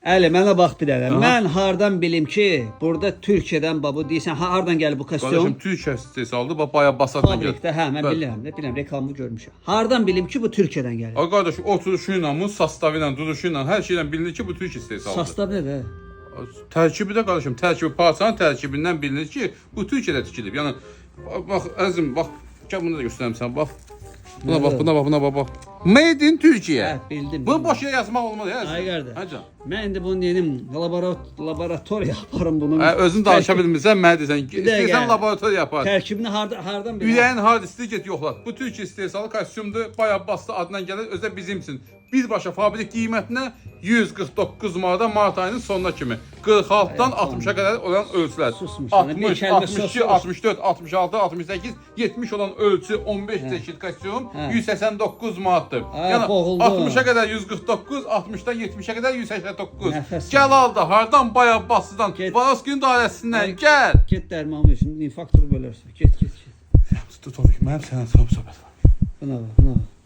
Əli, mənə bax bir dənə. Mən hardan bilim ki, burada Türkiyədən babu deyirsən, hardan gəlib bu kostyum? Qardaşım Türkiyə istehsalıdır, bax bayağı basadan gəlir. Fabrikdə, hə, mən bilirəm, reklamını görmüşəm. Hardan bilim ki, bu Türkiyədən gəlir? Ay qardaşım, oturuşu ilə, sastavı ilə, duruşu ilə, hər şeylə bilinir ki, bu Türkiyə istehsalıdır. Sastav nədir? Tərkibi də qardaşım, tərkibi parçanın tərkibindən bilinir ki, bu Türkiyədə tikilib. Yəni bax əzim, bax, gəl bunu da göstərim sənə, bax. Buna bax. Made in Türkiyə. Hə, bildim. Bunu boş yerə yazmaq olmaz ya. Ay qardaş. Hə can. Mən indi bunu dedim, laboratoriya yaparım bunu. Hə, özün danışa bilmirsən, mənə desən, istəyirsən laboratoriya yapar. Tərkibini hardan bilim? Ürəyin hardisi get yoxlat. Bu Türkiyə istehsalı kostyumdur, bayağı bastı adından gəlir, özdə bizimsin. Birbaşa fabrik qiymətinə 149 manata mart ayının sonuna kimi. 46-dan 60-a qədər olan ölçülər. 60, 62, 64, 66, 68, 70 olan ölçü 15 çeşid kostyum 189 manatdır. Yəni 60-a qədər 149, 60-dan 70-ə qədər 189. Gəl al da hardan bayağı bastıdan Varoskinin dairəsindən gəl. Get dərmanı üçün infarkturu bölərsən. Get. Tut olayım, mənim sənə söhbət var. Buna bax.